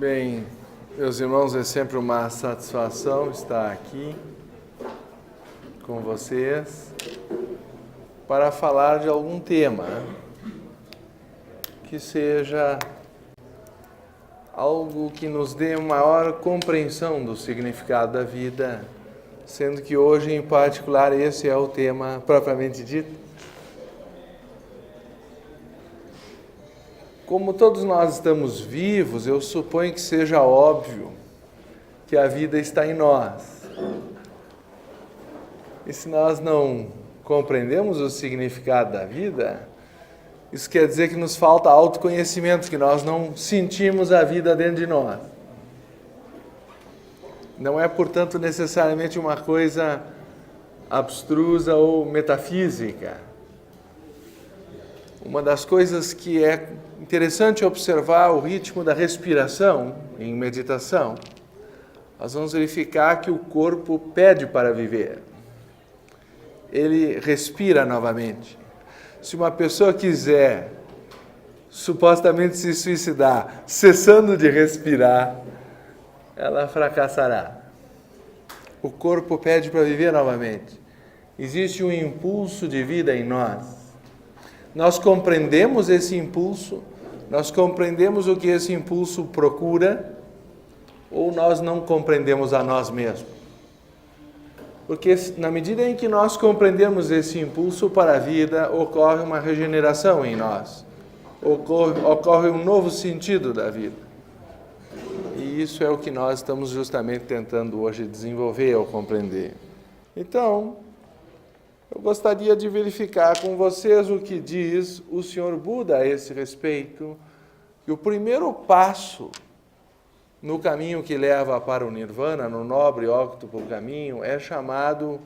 Bem, meus irmãos, é sempre uma satisfação estar aqui com vocês para falar de algum tema que seja algo que nos dê maior compreensão do significado da vida, sendo que hoje, em particular, esse é o tema propriamente dito. Como todos nós estamos vivos, eu suponho que seja óbvio que a vida está em nós. E se nós não compreendemos o significado da vida, isso quer dizer que nos falta autoconhecimento, que nós não sentimos a vida dentro de nós. Não é, portanto, necessariamente uma coisa abstrusa ou metafísica. Uma das coisas que é interessante observar o ritmo da respiração em meditação, nós vamos verificar que o corpo pede para viver. Ele respira novamente. Se uma pessoa quiser supostamente se suicidar, cessando de respirar, ela fracassará. O corpo pede para viver novamente. Existe um impulso de vida em nós. Nós compreendemos esse impulso, nós compreendemos o que esse impulso procura, ou nós não compreendemos a nós mesmos. Porque na medida em que nós compreendemos esse impulso para a vida, ocorre uma regeneração em nós, ocorre um novo sentido da vida. E isso é o que nós estamos justamente tentando hoje desenvolver ou compreender. Então, eu gostaria de verificar com vocês o que diz o Senhor Buda a esse respeito, que o primeiro passo no caminho que leva para o Nirvana, no nobre e óctuplo caminho, é chamado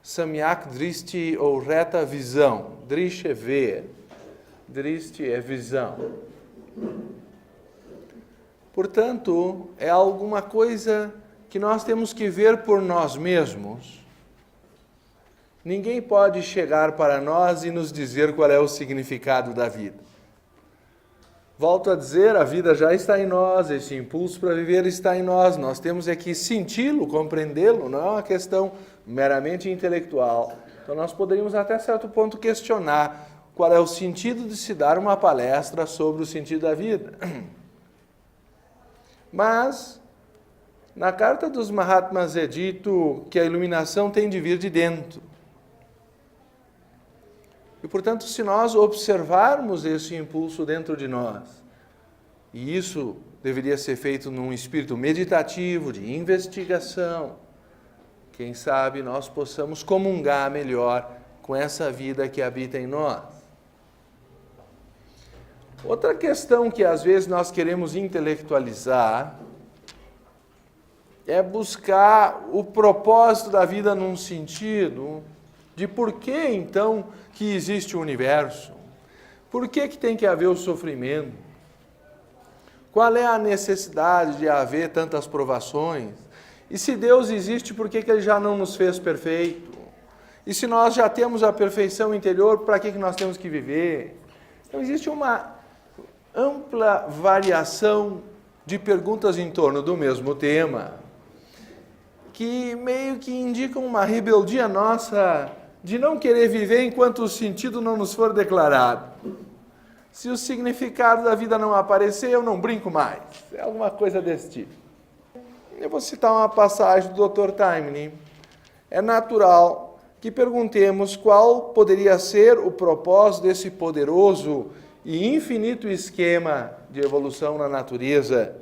Samyak Drishti, ou reta visão. Drish é ver, Drishti é visão. Portanto, é alguma coisa que nós temos que ver por nós mesmos. Ninguém pode chegar para nós e nos dizer qual é o significado da vida. Volto a dizer, a vida já está em nós, esse impulso para viver está em nós. Nós temos é que senti-lo, compreendê-lo, não é uma questão meramente intelectual. Então nós poderíamos até certo ponto questionar qual é o sentido de se dar uma palestra sobre o sentido da vida. Mas, na Carta dos Mahatmas é dito que a iluminação tem de vir de dentro. E, portanto, se nós observarmos esse impulso dentro de nós, e isso deveria ser feito num espírito meditativo, de investigação, quem sabe nós possamos comungar melhor com essa vida que habita em nós. Outra questão que às vezes nós queremos intelectualizar é buscar o propósito da vida num sentido de por que, então, que existe o universo? Por que tem que haver o sofrimento? Qual é a necessidade de haver tantas provações? E se Deus existe, por que Ele já não nos fez perfeito? E se nós já temos a perfeição interior, para que nós temos que viver? Então, existe uma ampla variação de perguntas em torno do mesmo tema, que meio que indicam uma rebeldia nossa de não querer viver enquanto o sentido não nos for declarado. Se o significado da vida não aparecer, eu não brinco mais. É alguma coisa desse tipo. Eu vou citar uma passagem do Dr. Taimni. É natural que perguntemos qual poderia ser o propósito desse poderoso e infinito esquema de evolução na natureza.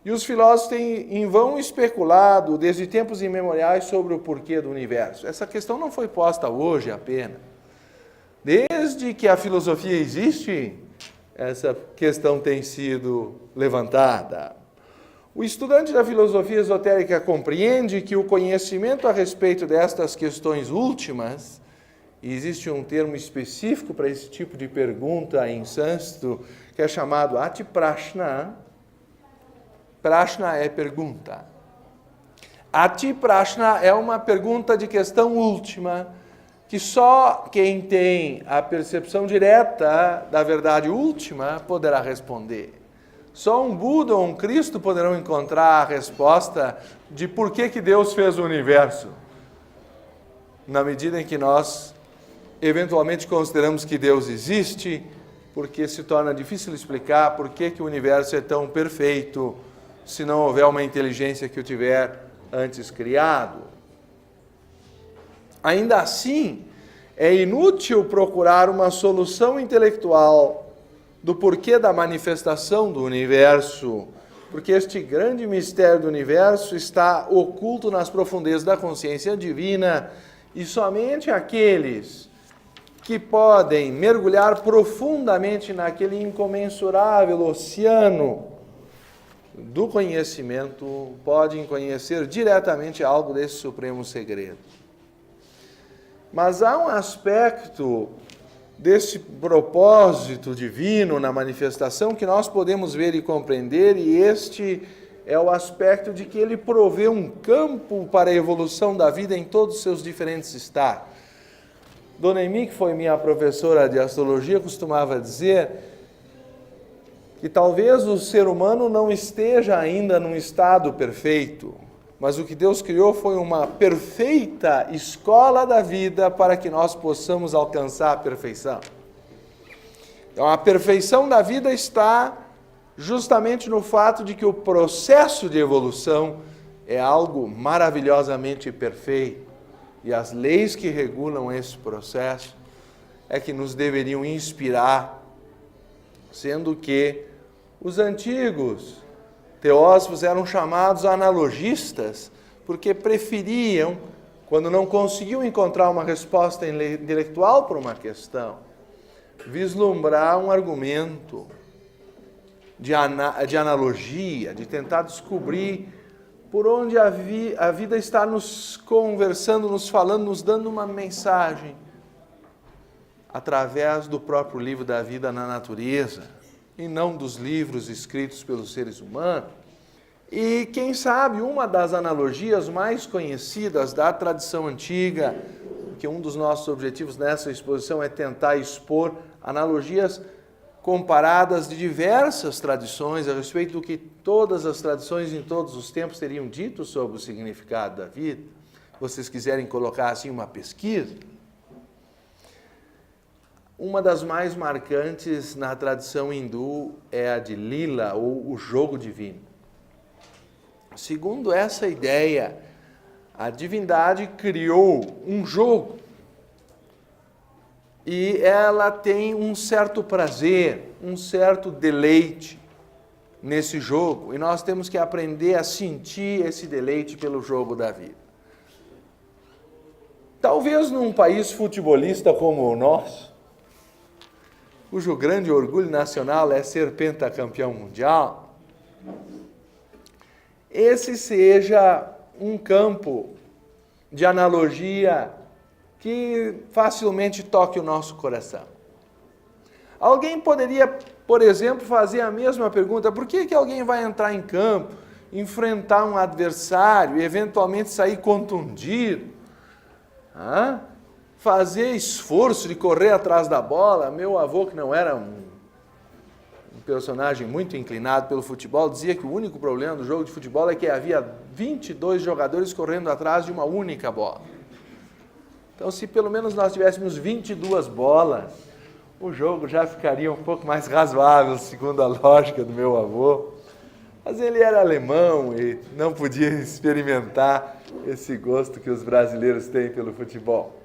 E os filósofos têm em vão especulado desde tempos imemoriais sobre o porquê do universo. Essa questão não foi posta hoje apenas. Desde que a filosofia existe, essa questão tem sido levantada. O estudante da filosofia esotérica compreende que o conhecimento a respeito destas questões últimas, e existe um termo específico para esse tipo de pergunta em sânscrito, que é chamado ati-prashna. Prashna é pergunta. Ati-prashna é uma pergunta de questão última, que só quem tem a percepção direta da verdade última poderá responder. Só um Buda ou um Cristo poderão encontrar a resposta de por que Deus fez o universo. Na medida em que nós, eventualmente, consideramos que Deus existe, porque se torna difícil explicar por que o universo é tão perfeito, se não houver uma inteligência que o tiver antes criado. Ainda assim, é inútil procurar uma solução intelectual do porquê da manifestação do universo, porque este grande mistério do universo está oculto nas profundezas da consciência divina e somente aqueles que podem mergulhar profundamente naquele incomensurável oceano do conhecimento podem conhecer diretamente algo desse supremo segredo. Mas há um aspecto desse propósito divino na manifestação que nós podemos ver e compreender, e este é o aspecto de que ele provê um campo para a evolução da vida em todos os seus diferentes estágios. Dona Emi, que foi minha professora de astrologia, costumava dizer que talvez o ser humano não esteja ainda num estado perfeito, mas o que Deus criou foi uma perfeita escola da vida para que nós possamos alcançar a perfeição. Então, a perfeição da vida está justamente no fato de que o processo de evolução é algo maravilhosamente perfeito. E as leis que regulam esse processo é que nos deveriam inspirar, sendo que os antigos teósofos eram chamados analogistas, porque preferiam, quando não conseguiam encontrar uma resposta intelectual para uma questão, vislumbrar um argumento de analogia, de tentar descobrir por onde a vida está nos conversando, nos falando, nos dando uma mensagem, através do próprio livro da vida na natureza, e não dos livros escritos pelos seres humanos. E, quem sabe, uma das analogias mais conhecidas da tradição antiga, que um dos nossos objetivos nessa exposição é tentar expor analogias comparadas de diversas tradições a respeito do que todas as tradições em todos os tempos teriam dito sobre o significado da vida. Se vocês quiserem colocar assim uma pesquisa, uma das mais marcantes na tradição hindu é a de Lila, ou o jogo divino. Segundo essa ideia, a divindade criou um jogo e ela tem um certo prazer, um certo deleite nesse jogo, e nós temos que aprender a sentir esse deleite pelo jogo da vida. Talvez num país futebolista como o nosso, cujo grande orgulho nacional é ser pentacampeão mundial, esse seja um campo de analogia que facilmente toque o nosso coração. Alguém poderia, por exemplo, fazer a mesma pergunta: por que alguém vai entrar em campo, enfrentar um adversário e eventualmente sair contundido? Fazer esforço de correr atrás da bola? Meu avô, que não era um personagem muito inclinado pelo futebol, dizia que o único problema do jogo de futebol é que havia 22 jogadores correndo atrás de uma única bola. Então, se pelo menos nós tivéssemos 22 bolas, o jogo já ficaria um pouco mais razoável, segundo a lógica do meu avô. Mas ele era alemão e não podia experimentar esse gosto que os brasileiros têm pelo futebol.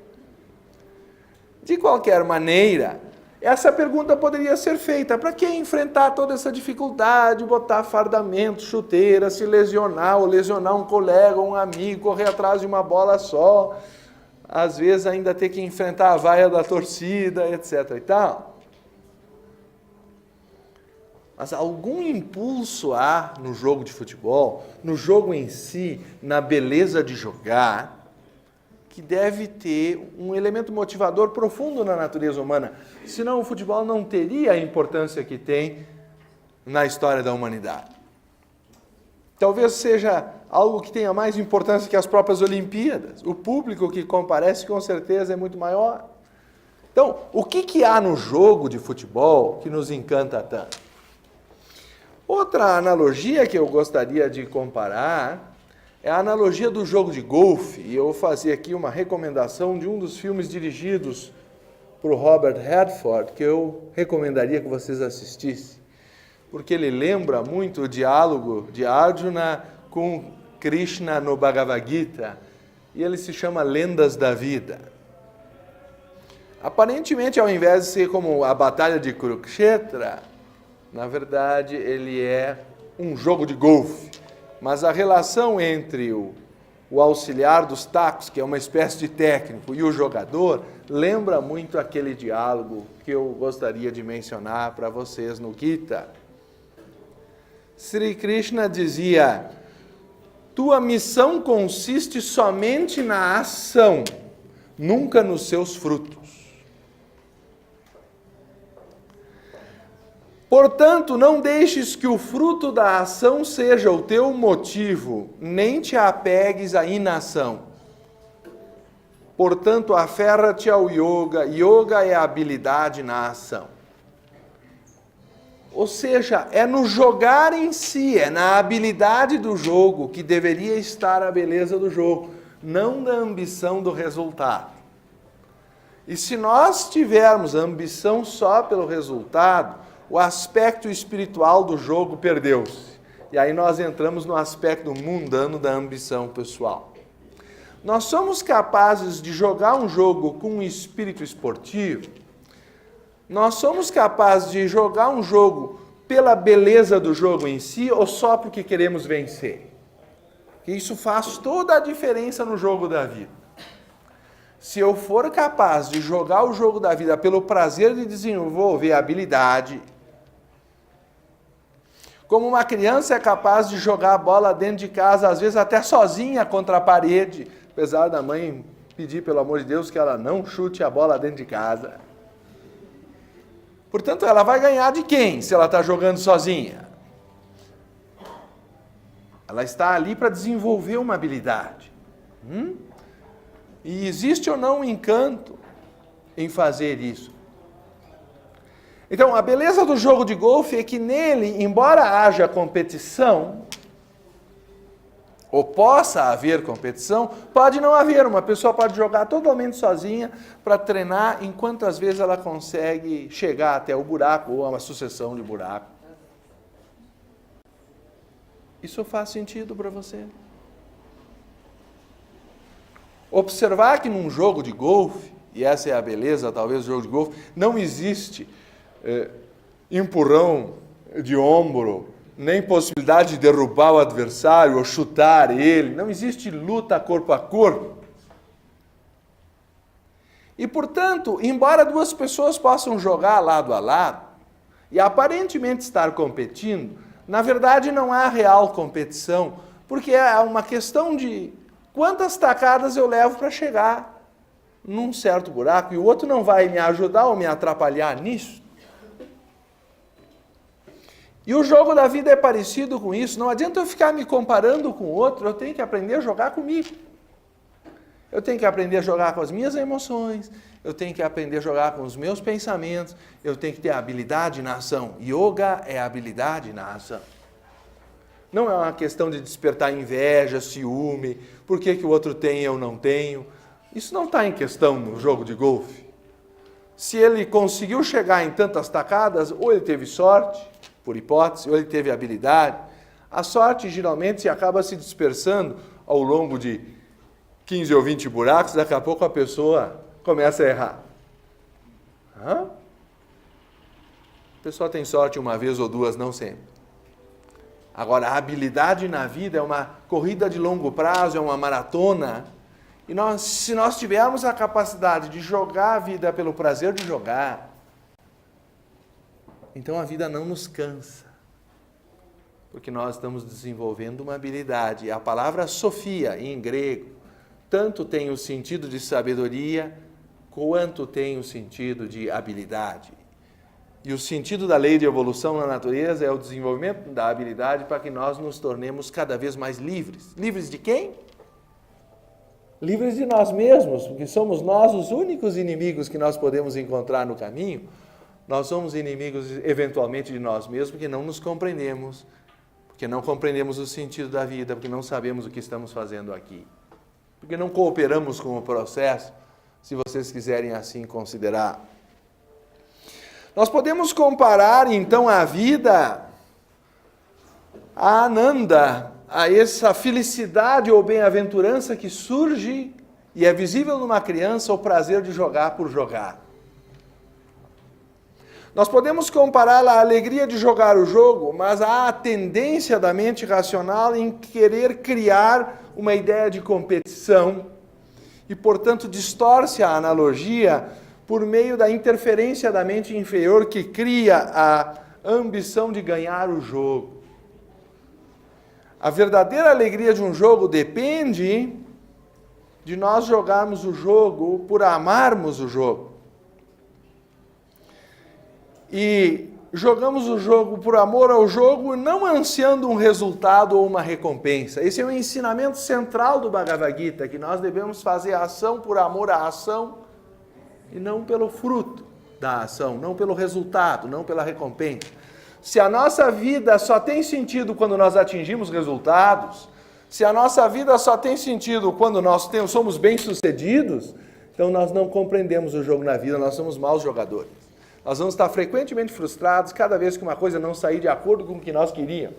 De qualquer maneira, essa pergunta poderia ser feita: para que enfrentar toda essa dificuldade, botar fardamento, chuteira, se lesionar ou lesionar um colega ou um amigo, correr atrás de uma bola só, às vezes ainda ter que enfrentar a vaia da torcida, etc. e tal? Mas algum impulso há no jogo de futebol, no jogo em si, na beleza de jogar, que deve ter um elemento motivador profundo na natureza humana. Senão o futebol não teria a importância que tem na história da humanidade. Talvez seja algo que tenha mais importância que as próprias Olimpíadas. O público que comparece, com certeza, é muito maior. Então, o que há no jogo de futebol que nos encanta tanto? Outra analogia que eu gostaria de comparar é a analogia do jogo de golfe. E eu vou fazer aqui uma recomendação de um dos filmes dirigidos por Robert Redford, que eu recomendaria que vocês assistissem, porque ele lembra muito o diálogo de Arjuna com Krishna no Bhagavad Gita, e ele se chama Lendas da Vida. Aparentemente, ao invés de ser como a Batalha de Kurukshetra, na verdade, ele é um jogo de golfe, mas a relação entre o auxiliar dos tacos, que é uma espécie de técnico, e o jogador, lembra muito aquele diálogo que eu gostaria de mencionar para vocês no Gita. Sri Krishna dizia: tua missão consiste somente na ação, nunca nos seus frutos. Portanto, não deixes que o fruto da ação seja o teu motivo, nem te apegues à inação. Portanto, aferra-te ao yoga. Yoga é a habilidade na ação. Ou seja, é no jogar em si, é na habilidade do jogo que deveria estar a beleza do jogo, não da ambição do resultado. E se nós tivermos ambição só pelo resultado, o aspecto espiritual do jogo perdeu-se. E aí nós entramos no aspecto mundano da ambição pessoal. Nós somos capazes de jogar um jogo com um espírito esportivo. Nós somos capazes de jogar um jogo pela beleza do jogo em si ou só porque queremos vencer? Isso faz toda a diferença no jogo da vida. Se eu for capaz de jogar o jogo da vida pelo prazer de desenvolver habilidade, como uma criança é capaz de jogar a bola dentro de casa, às vezes até sozinha contra a parede, apesar da mãe pedir, pelo amor de Deus, que ela não chute a bola dentro de casa. Portanto, ela vai ganhar de quem, se ela está jogando sozinha? Ela está ali para desenvolver uma habilidade. E existe ou não um encanto em fazer isso? Então, a beleza do jogo de golfe é que nele, embora haja competição, ou possa haver competição, pode não haver. Uma pessoa pode jogar totalmente sozinha para treinar em quantas vezes ela consegue chegar até o buraco ou a uma sucessão de buracos. Isso faz sentido para você? Observar que num jogo de golfe, e essa é a beleza talvez do jogo de golfe, não existe empurrão de ombro, nem possibilidade de derrubar o adversário ou chutar ele, não existe luta corpo a corpo. E, portanto, embora duas pessoas possam jogar lado a lado e aparentemente estar competindo, na verdade não há real competição, porque é uma questão de quantas tacadas eu levo para chegar num certo buraco e o outro não vai me ajudar ou me atrapalhar nisso. E o jogo da vida é parecido com isso. Não adianta eu ficar me comparando com o outro, eu tenho que aprender a jogar comigo. Eu tenho que aprender a jogar com as minhas emoções, eu tenho que aprender a jogar com os meus pensamentos, eu tenho que ter habilidade na ação. Yoga é habilidade na ação. Não é uma questão de despertar inveja, ciúme, por que o outro tem e eu não tenho. Isso não está em questão no jogo de golfe. Se ele conseguiu chegar em tantas tacadas, ou ele teve sorte, por hipótese, ou ele teve habilidade. A sorte geralmente acaba se dispersando ao longo de 15 ou 20 buracos, daqui a pouco a pessoa começa a errar. A pessoa tem sorte uma vez ou duas, não sempre. Agora, a habilidade na vida é uma corrida de longo prazo, é uma maratona. E se nós tivermos a capacidade de jogar a vida pelo prazer de jogar, então a vida não nos cansa, porque nós estamos desenvolvendo uma habilidade. A palavra sofia, em grego, tanto tem o sentido de sabedoria, quanto tem o sentido de habilidade. E o sentido da lei de evolução na natureza é o desenvolvimento da habilidade para que nós nos tornemos cada vez mais livres. Livres de quem? Livres de nós mesmos, porque somos nós os únicos inimigos que nós podemos encontrar no caminho. nós somos inimigos eventualmente de nós mesmos, porque não nos compreendemos, porque não compreendemos o sentido da vida, porque não sabemos o que estamos fazendo aqui, porque não cooperamos com o processo, se vocês quiserem assim considerar. Nós podemos comparar então a vida a Ananda, a essa felicidade ou bem-aventurança que surge e é visível numa criança o prazer de jogar por jogar. Nós podemos compará-la à alegria de jogar o jogo, mas há a tendência da mente racional em querer criar uma ideia de competição e, portanto, distorce a analogia por meio da interferência da mente inferior que cria a ambição de ganhar o jogo. A verdadeira alegria de um jogo depende de nós jogarmos o jogo por amarmos o jogo. E jogamos o jogo por amor ao jogo, não ansiando um resultado ou uma recompensa. Esse é o ensinamento central do Bhagavad Gita, que nós devemos fazer a ação por amor à ação e não pelo fruto da ação, não pelo resultado, não pela recompensa. Se a nossa vida só tem sentido quando nós atingimos resultados, se a nossa vida só tem sentido quando nós somos bem-sucedidos, então nós não compreendemos o jogo na vida, nós somos maus jogadores. Nós vamos estar frequentemente frustrados cada vez que uma coisa não sair de acordo com o que nós queríamos.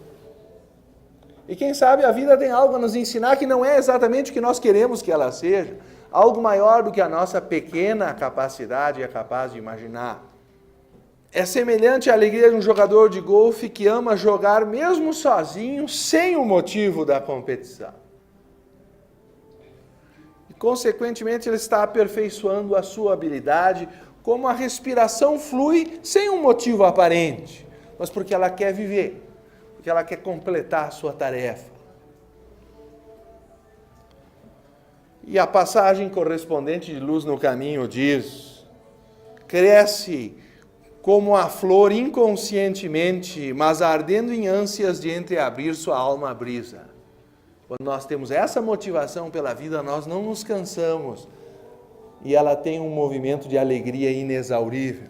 E quem sabe a vida tem algo a nos ensinar que não é exatamente o que nós queremos que ela seja, algo maior do que a nossa pequena capacidade é capaz de imaginar. É semelhante à alegria de um jogador de golfe que ama jogar mesmo sozinho, sem o motivo da competição. E, consequentemente, ele está aperfeiçoando a sua habilidade, como a respiração flui sem um motivo aparente, mas porque ela quer viver, porque ela quer completar a sua tarefa. E a passagem correspondente de Luz no Caminho diz: cresce como a flor inconscientemente, mas ardendo em ânsias de entreabrir sua alma à brisa. Quando nós temos essa motivação pela vida, nós não nos cansamos, e ela tem um movimento de alegria inexaurível.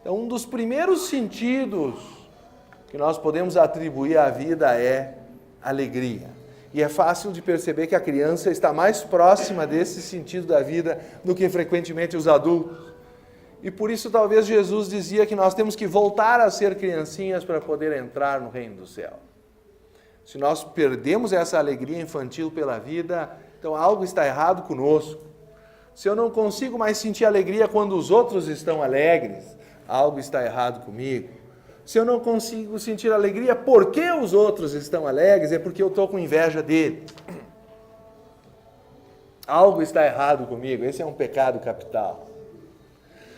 Então, um dos primeiros sentidos que nós podemos atribuir à vida é alegria. E é fácil de perceber que a criança está mais próxima desse sentido da vida do que frequentemente os adultos. E por isso talvez Jesus dizia que nós temos que voltar a ser criancinhas para poder entrar no reino do céu. Se nós perdemos essa alegria infantil pela vida, então algo está errado conosco. Se eu não consigo mais sentir alegria quando os outros estão alegres, algo está errado comigo. Se eu não consigo sentir alegria porque os outros estão alegres, é porque eu estou com inveja deles. Algo está errado comigo, esse é um pecado capital.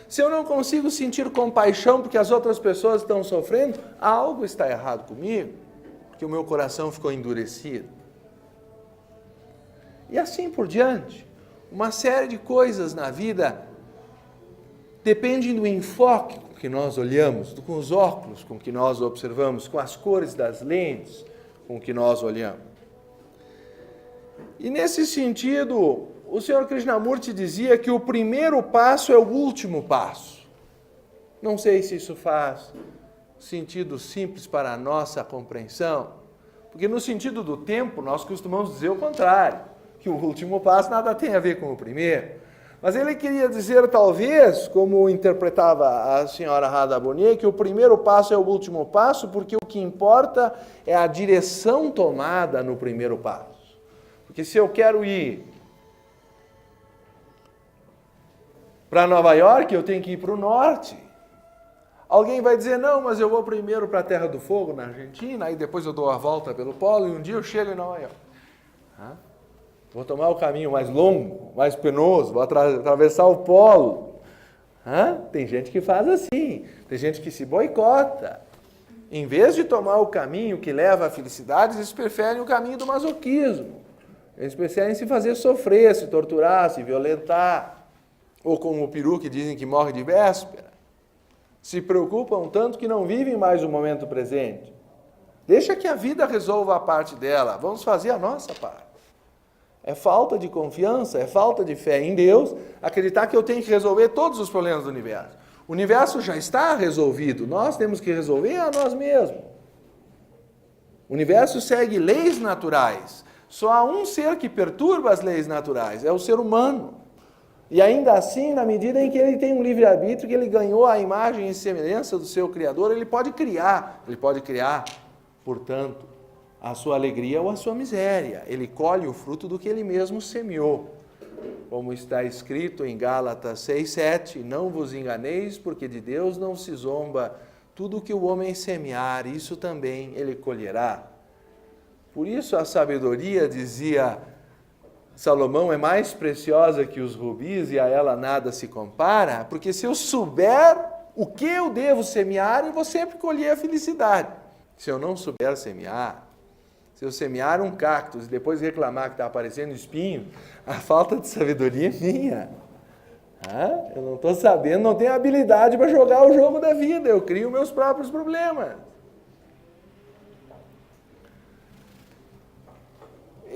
Se eu não consigo sentir compaixão porque as outras pessoas estão sofrendo, algo está errado comigo, porque o meu coração ficou endurecido. E assim por diante. Uma série de coisas na vida dependem do enfoque com que nós olhamos, com os óculos com que nós observamos, com as cores das lentes com que nós olhamos. E nesse sentido, o Sr. Krishnamurti dizia que o primeiro passo é o último passo. Não sei se isso faz sentido simples para a nossa compreensão, porque no sentido do tempo nós costumamos dizer o contrário, que o último passo nada tem a ver com o primeiro. Mas ele queria dizer, talvez, como interpretava a senhora Radha Bonier, que o primeiro passo é o último passo, porque o que importa é a direção tomada no primeiro passo. Porque se eu quero ir para Nova York, eu tenho que ir para o norte. Alguém vai dizer, não, mas eu vou primeiro para a Terra do Fogo, na Argentina, aí depois eu dou a volta pelo polo e um dia eu chego em Nova York. Vou tomar o caminho mais longo, mais penoso, vou atravessar o polo. Tem gente que faz assim, tem gente que se boicota. Em vez de tomar o caminho que leva à felicidade, eles preferem o caminho do masoquismo. Eles preferem se fazer sofrer, se torturar, se violentar. Ou como o peru que dizem que morre de véspera. Se preocupam tanto que não vivem mais o momento presente. Deixa que a vida resolva a parte dela, vamos fazer a nossa parte. É falta de confiança, é falta de fé em Deus, acreditar que eu tenho que resolver todos os problemas do universo. O universo já está resolvido, nós temos que resolver a nós mesmos. O universo segue leis naturais. Só há um ser que perturba as leis naturais, é o ser humano. E ainda assim, na medida em que ele tem um livre-arbítrio, que ele ganhou a imagem e semelhança do seu Criador, ele pode criar, portanto, a sua alegria ou a sua miséria. Ele colhe o fruto do que ele mesmo semeou. Como está escrito em Gálatas 6:7, não vos enganeis, porque de Deus não se zomba, tudo que o homem semear, isso também ele colherá. Por isso a sabedoria, dizia Salomão, é mais preciosa que os rubis e a ela nada se compara, porque se eu souber o que eu devo semear, eu vou sempre colher a felicidade. Se eu não souber semear, se eu semear um cactus e depois reclamar que está aparecendo espinho, a falta de sabedoria é minha. Eu não estou sabendo, não tenho habilidade para jogar o jogo da vida, eu crio meus próprios problemas.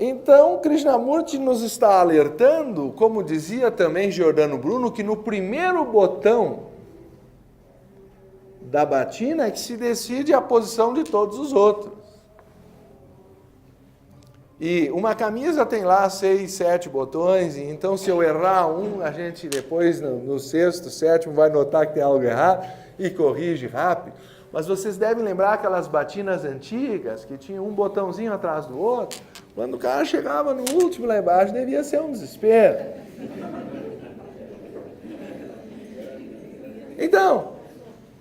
Então, Krishnamurti nos está alertando, como dizia também Giordano Bruno, que no primeiro botão da batina é que se decide a posição de todos os outros. E uma camisa tem lá 6, 7 botões, e então se eu errar um, a gente depois no sexto, sétimo vai notar que tem algo errado e corrige rápido. Mas vocês devem lembrar aquelas batinas antigas que tinham um botãozinho atrás do outro. Quando o cara chegava no último lá embaixo, devia ser um desespero. Então,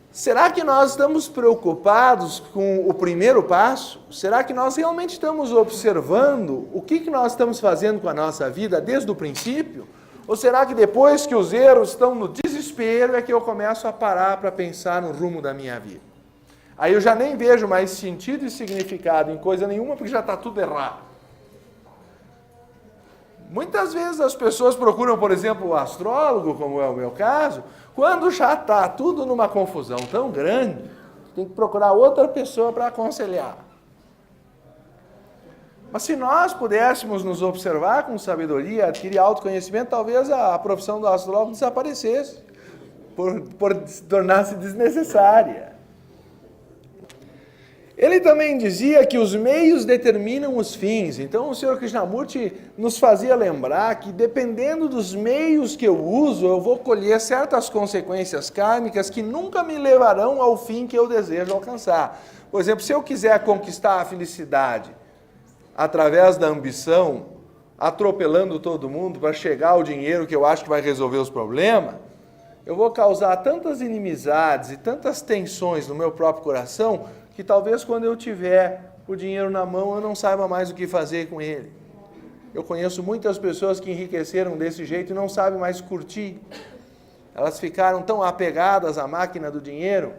será que nós estamos preocupados com o primeiro passo? Será que nós realmente estamos observando o que nós estamos fazendo com a nossa vida desde o princípio? Ou será que depois que os erros estão no desespero é que eu começo a parar para pensar no rumo da minha vida? Aí eu já nem vejo mais sentido e significado em coisa nenhuma porque já está tudo errado. Muitas vezes as pessoas procuram, por exemplo, o astrólogo, como é o meu caso, quando já está tudo numa confusão tão grande, tem que procurar outra pessoa para aconselhar. Mas se nós pudéssemos nos observar com sabedoria, adquirir autoconhecimento, talvez a profissão do astrólogo desaparecesse, por tornar-se desnecessária. Ele também dizia que os meios determinam os fins. Então o Sr. Krishnamurti nos fazia lembrar que dependendo dos meios que eu uso, eu vou colher certas consequências kármicas que nunca me levarão ao fim que eu desejo alcançar. Por exemplo, se eu quiser conquistar a felicidade através da ambição, atropelando todo mundo para chegar ao dinheiro que eu acho que vai resolver os problemas, eu vou causar tantas inimizades e tantas tensões no meu próprio coração que talvez quando eu tiver o dinheiro na mão eu não saiba mais o que fazer com ele. Eu conheço muitas pessoas que enriqueceram desse jeito e não sabem mais curtir. Elas ficaram tão apegadas à máquina do dinheiro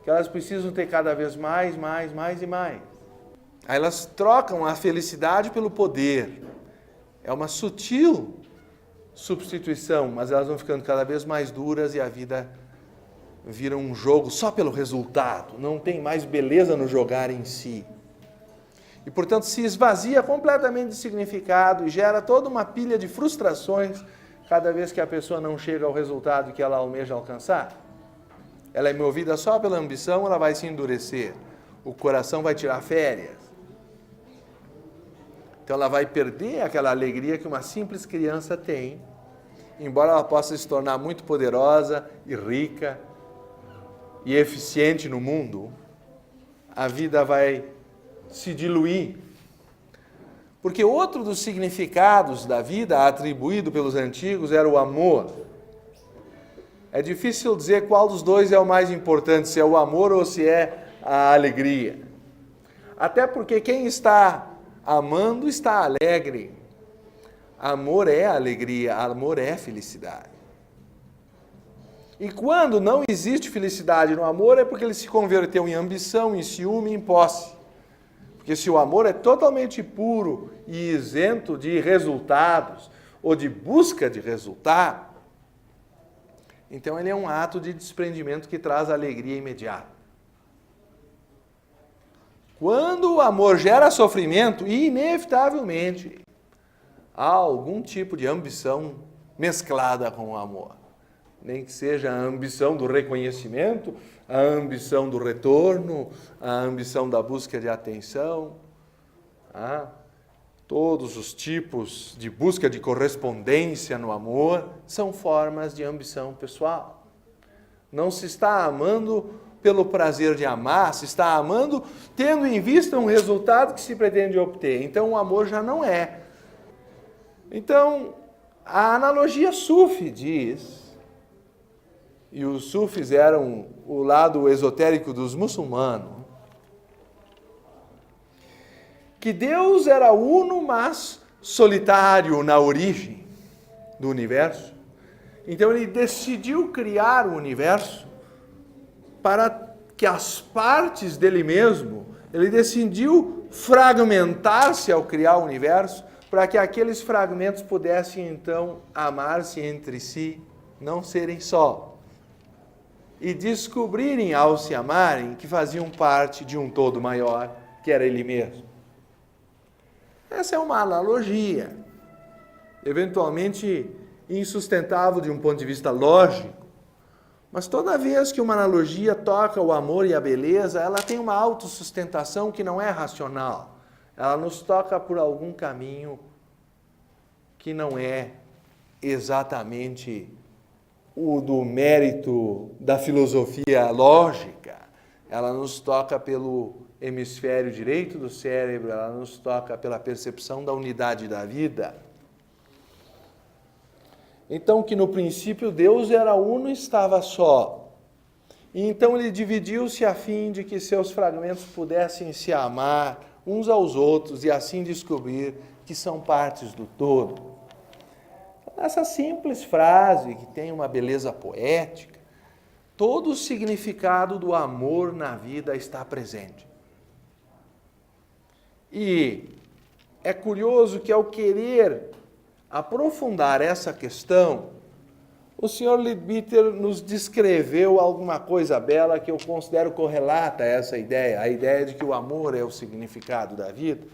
que elas precisam ter cada vez mais e mais. Aí elas trocam a felicidade pelo poder. É uma sutil substituição, mas elas vão ficando cada vez mais duras e a vida vira um jogo só pelo resultado, não tem mais beleza no jogar em si. E, portanto, se esvazia completamente de significado e gera toda uma pilha de frustrações cada vez que a pessoa não chega ao resultado que ela almeja alcançar. Ela é movida só pela ambição, ela vai se endurecer. O coração vai tirar férias. Então ela vai perder aquela alegria que uma simples criança tem, embora ela possa se tornar muito poderosa e rica, e eficiente no mundo, a vida vai se diluir. Porque outro dos significados da vida atribuído pelos antigos era o amor. É difícil dizer qual dos dois é o mais importante, se é o amor ou se é a alegria. Até porque quem está amando está alegre. Amor é alegria, amor é felicidade. E quando não existe felicidade no amor é porque ele se converteu em ambição, em ciúme, em posse. Porque se o amor é totalmente puro e isento de resultados ou de busca de resultado, então ele é um ato de desprendimento que traz alegria imediata. Quando o amor gera sofrimento, inevitavelmente há algum tipo de ambição mesclada com o amor. nem que seja a ambição do reconhecimento, a ambição do retorno, a ambição da busca de atenção, todos os tipos de busca de correspondência no amor são formas de ambição pessoal. Não se está amando pelo prazer de amar, se está amando tendo em vista um resultado que se pretende obter. Então o amor já não é. Então, a analogia sufi diz, e os sufis eram o lado esotérico dos muçulmanos, que Deus era uno, mas solitário na origem do universo. Então ele decidiu criar o universo para que as partes dele mesmo, ele decidiu fragmentar-se ao criar o universo, para que aqueles fragmentos pudessem então amar-se entre si, não serem só. E descobrirem ao se amarem que faziam parte de um todo maior, que era ele mesmo. Essa é uma analogia, eventualmente insustentável de um ponto de vista lógico, mas toda vez que uma analogia toca o amor e a beleza, ela tem uma autossustentação que não é racional. Ela nos toca por algum caminho que não é exatamente o do mérito da filosofia lógica. Ela nos toca pelo hemisfério direito do cérebro, ela nos toca pela percepção da unidade da vida. Então, que no princípio Deus era uno e estava só. E então ele dividiu-se a fim de que seus fragmentos pudessem se amar uns aos outros e assim descobrir que são partes do todo. Essa simples frase, que tem uma beleza poética, todo o significado do amor na vida está presente. E é curioso que ao querer aprofundar essa questão, o Sr. Leadbeater nos descreveu alguma coisa bela que eu considero correlata a essa ideia, a ideia de que o amor é o significado da vida.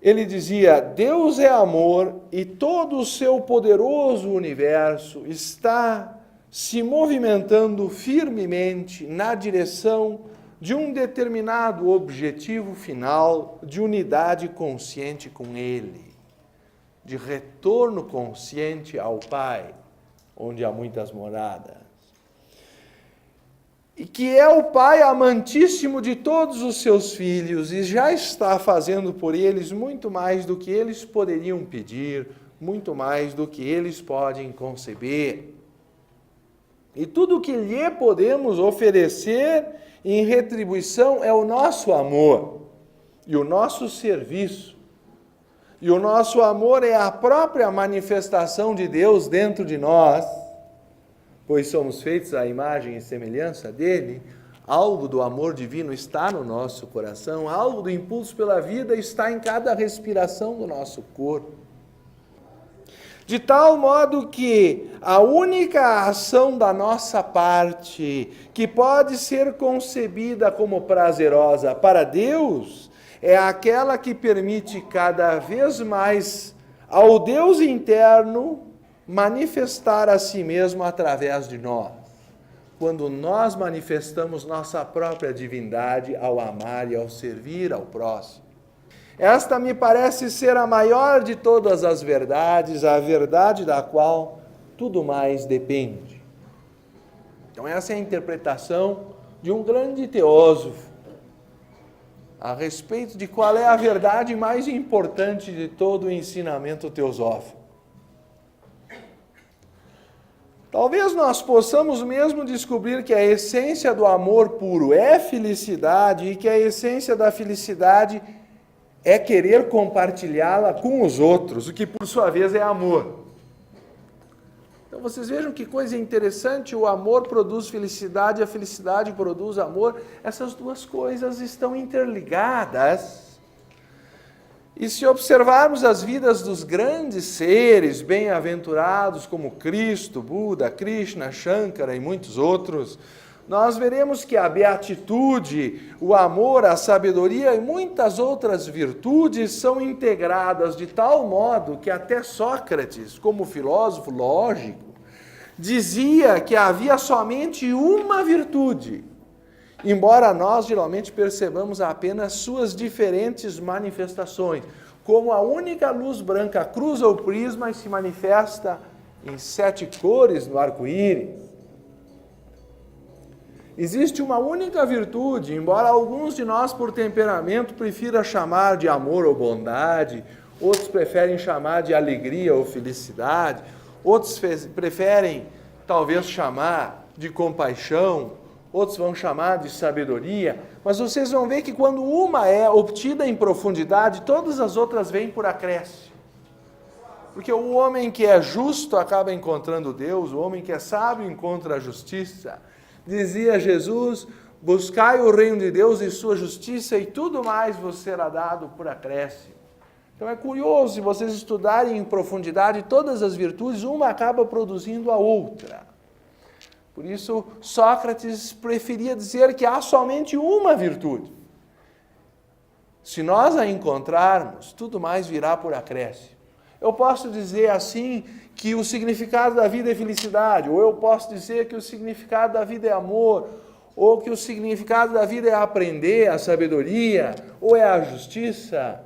Ele dizia: Deus é amor e todo o seu poderoso universo está se movimentando firmemente na direção de um determinado objetivo final de unidade consciente com Ele, de retorno consciente ao Pai, onde há muitas moradas. E que é o Pai amantíssimo de todos os seus filhos e já está fazendo por eles muito mais do que eles poderiam pedir, muito mais do que eles podem conceber. E tudo o que lhe podemos oferecer em retribuição é o nosso amor e o nosso serviço. E o nosso amor é a própria manifestação de Deus dentro de nós, pois somos feitos à imagem e semelhança dele. Algo do amor divino está no nosso coração, algo do impulso pela vida está em cada respiração do nosso corpo. De tal modo que a única ação da nossa parte que pode ser concebida como prazerosa para Deus é aquela que permite cada vez mais ao Deus interno manifestar a si mesmo através de nós. Quando nós manifestamos nossa própria divindade ao amar e ao servir ao próximo. Esta me parece ser a maior de todas as verdades, a verdade da qual tudo mais depende. Então essa é a interpretação de um grande teósofo a respeito de qual é a verdade mais importante de todo o ensinamento teosófico. Talvez nós possamos mesmo descobrir que a essência do amor puro é felicidade e que a essência da felicidade é querer compartilhá-la com os outros, o que por sua vez é amor. Então vocês vejam que coisa interessante, o amor produz felicidade, a felicidade produz amor, essas duas coisas estão interligadas. E se observarmos as vidas dos grandes seres bem-aventurados como Cristo, Buda, Krishna, Shankara e muitos outros, nós veremos que a beatitude, o amor, a sabedoria e muitas outras virtudes são integradas de tal modo que até Sócrates, como filósofo lógico, dizia que havia somente uma virtude, embora nós geralmente percebamos apenas suas diferentes manifestações, como a única luz branca cruza o prisma e se manifesta em 7 cores no arco-íris. Existe uma única virtude, embora alguns de nós, por temperamento, prefiram chamar de amor ou bondade, outros preferem chamar de alegria ou felicidade, outros preferem talvez chamar de compaixão, outros vão chamar de sabedoria, mas vocês vão ver que quando uma é obtida em profundidade, todas as outras vêm por acréscimo. Porque o homem que é justo acaba encontrando Deus, o homem que é sábio encontra a justiça. Dizia Jesus, buscai o reino de Deus e sua justiça e tudo mais vos será dado por acréscimo. Então é curioso, se vocês estudarem em profundidade todas as virtudes, uma acaba produzindo a outra. Por isso, Sócrates preferia dizer que há somente uma virtude. Se nós a encontrarmos, tudo mais virá por acréscimo. Eu posso dizer assim que o significado da vida é felicidade, ou eu posso dizer que o significado da vida é amor, ou que o significado da vida é aprender a sabedoria, ou é a justiça.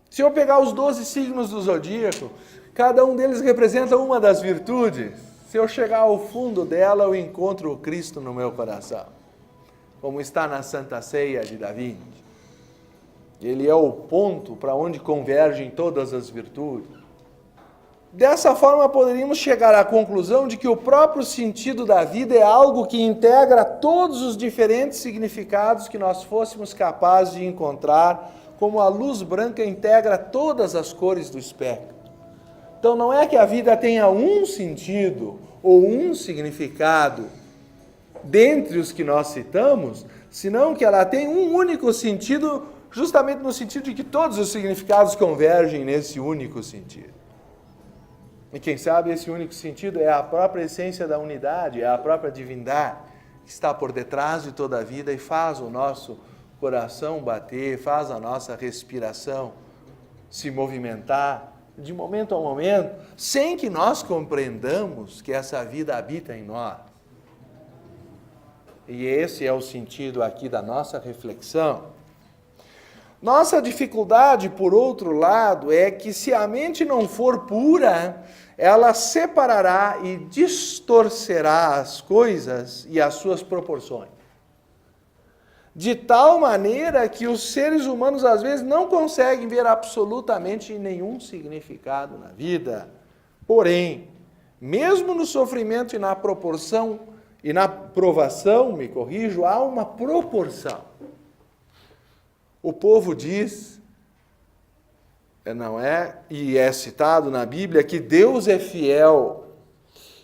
Se eu pegar os 12 signos do zodíaco, cada um deles representa uma das virtudes. Se eu chegar ao fundo dela, eu encontro o Cristo no meu coração, como está na Santa Ceia de Davi. Ele é o ponto para onde convergem todas as virtudes. Dessa forma, poderíamos chegar à conclusão de que o próprio sentido da vida é algo que integra todos os diferentes significados que nós fôssemos capazes de encontrar, como a luz branca integra todas as cores do espectro. Então, não é que a vida tenha um sentido ou um significado dentre os que nós citamos, senão que ela tem um único sentido, justamente no sentido de que todos os significados convergem nesse único sentido. E quem sabe esse único sentido é a própria essência da unidade, é a própria divindade que está por detrás de toda a vida e faz o nosso coração bater, faz a nossa respiração se movimentar de momento a momento, sem que nós compreendamos que essa vida habita em nós. E esse é o sentido aqui da nossa reflexão. Nossa dificuldade, por outro lado, é que se a mente não for pura, ela separará e distorcerá as coisas e as suas proporções. De tal maneira que os seres humanos, às vezes, não conseguem ver absolutamente nenhum significado na vida. Porém, mesmo no sofrimento e na proporção, e na provação, me corrijo, há uma proporção. O povo diz, não é, e é citado na Bíblia, que Deus é fiel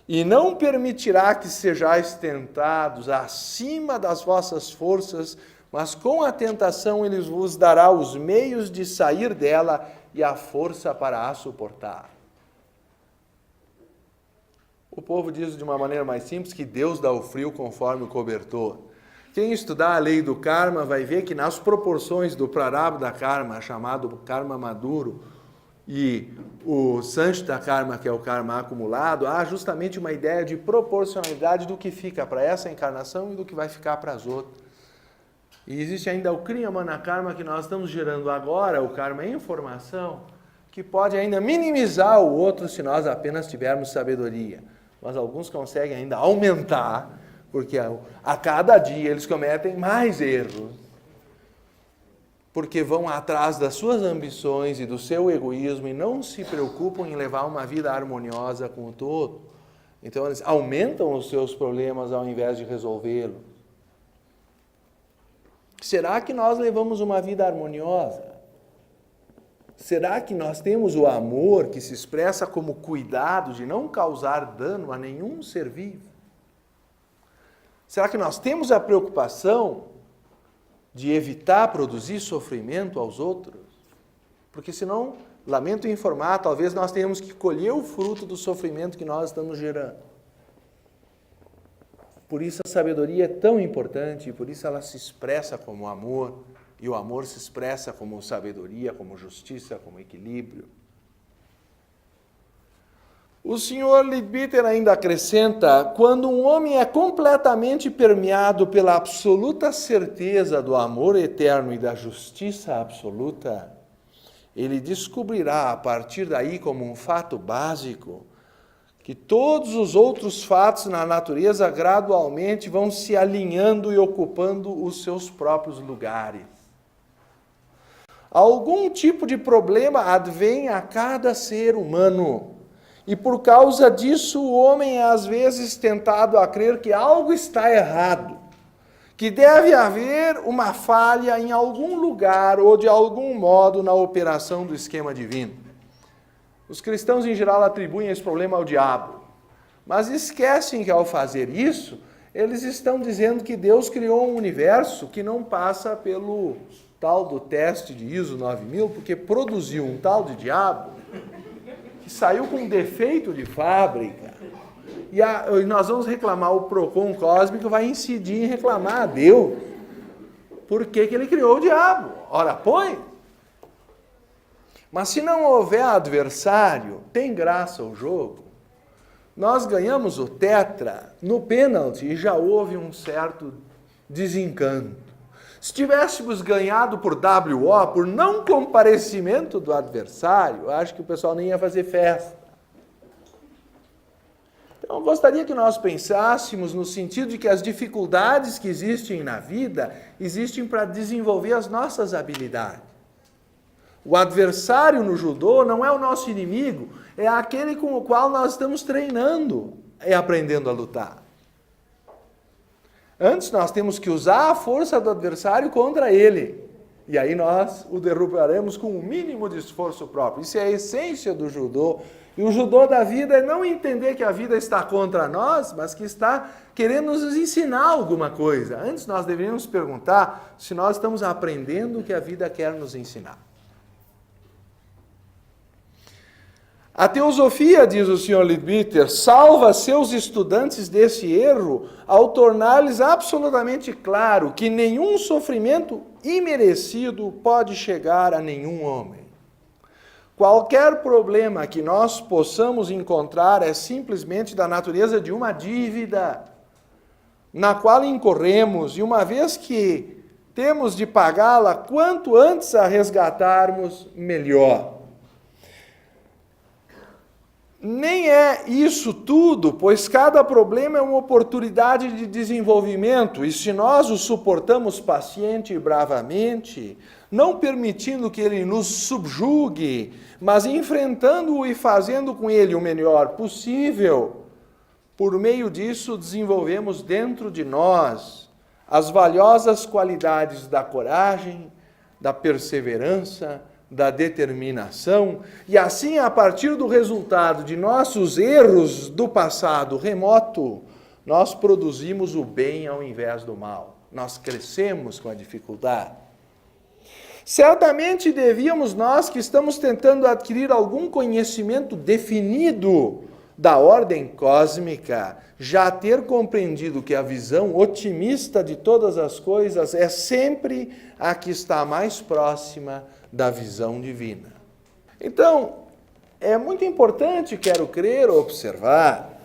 e não permitirá que sejais tentados acima das vossas forças, mas com a tentação Ele vos dará os meios de sair dela e a força para a suportar. O povo diz de uma maneira mais simples que Deus dá o frio conforme o cobertor. Quem estudar a lei do karma vai ver que nas proporções do prarabdha karma, chamado karma maduro, e o sanchita karma, que é o karma acumulado, há justamente uma ideia de proporcionalidade do que fica para essa encarnação e do que vai ficar para as outras. E existe ainda o kriyamana karma que nós estamos gerando agora, o karma em formação, que pode ainda minimizar o outro se nós apenas tivermos sabedoria. Mas alguns conseguem ainda aumentar, porque a cada dia eles cometem mais erros, porque vão atrás das suas ambições e do seu egoísmo e não se preocupam em levar uma vida harmoniosa com o todo. Então eles aumentam os seus problemas ao invés de resolvê-los. Será que nós levamos uma vida harmoniosa? Será que nós temos o amor que se expressa como cuidado de não causar dano a nenhum ser vivo? Será que nós temos a preocupação de evitar produzir sofrimento aos outros? Porque senão, lamento informar, talvez nós tenhamos que colher o fruto do sofrimento que nós estamos gerando. Por isso a sabedoria é tão importante, e por isso ela se expressa como amor, e o amor se expressa como sabedoria, como justiça, como equilíbrio. O Sr. Leadbeater ainda acrescenta: quando um homem é completamente permeado pela absoluta certeza do amor eterno e da justiça absoluta, ele descobrirá a partir daí, como um fato básico, que todos os outros fatos na natureza gradualmente vão se alinhando e ocupando os seus próprios lugares. Algum tipo de problema advém a cada ser humano, e por causa disso o homem é às vezes tentado a crer que algo está errado, que deve haver uma falha em algum lugar ou de algum modo na operação do esquema divino. Os cristãos em geral atribuem esse problema ao diabo, mas esquecem que ao fazer isso, eles estão dizendo que Deus criou um universo que não passa pelo tal do teste de ISO 9000, porque produziu um tal de diabo que saiu com defeito de fábrica. E nós vamos reclamar, o PROCON cósmico vai incidir em reclamar a Deus. Por que ele criou o diabo? Ora, põe! Mas se não houver adversário, tem graça o jogo. Nós ganhamos o tetra no pênalti e já houve um certo desencanto. Se tivéssemos ganhado por WO, por não comparecimento do adversário, acho que o pessoal nem ia fazer festa. Então, eu gostaria que nós pensássemos no sentido de que as dificuldades que existem na vida existem para desenvolver as nossas habilidades. O adversário no judô não é o nosso inimigo, é aquele com o qual nós estamos treinando e aprendendo a lutar. Antes nós temos que usar a força do adversário contra ele. E aí nós o derrubaremos com o mínimo de esforço próprio. Isso é a essência do judô. E o judô da vida é não entender que a vida está contra nós, mas que está querendo nos ensinar alguma coisa. Antes nós deveríamos perguntar se nós estamos aprendendo o que a vida quer nos ensinar. A teosofia, diz o Sr. Leadbeater, salva seus estudantes desse erro ao tornar-lhes absolutamente claro que nenhum sofrimento imerecido pode chegar a nenhum homem. Qualquer problema que nós possamos encontrar é simplesmente da natureza de uma dívida na qual incorremos, e uma vez que temos de pagá-la, quanto antes a resgatarmos, melhor. Nem é isso tudo, pois cada problema é uma oportunidade de desenvolvimento, e se nós o suportamos paciente e bravamente, não permitindo que ele nos subjugue, mas enfrentando-o e fazendo com ele o melhor possível, por meio disso desenvolvemos dentro de nós as valiosas qualidades da coragem, da perseverança, da determinação, e assim, a partir do resultado de nossos erros do passado remoto, nós produzimos o bem ao invés do mal. Nós crescemos com a dificuldade. Certamente devíamos nós, que estamos tentando adquirir algum conhecimento definido da ordem cósmica, já ter compreendido que a visão otimista de todas as coisas é sempre a que está mais próxima da visão divina. Então, é muito importante, quero crer, observar,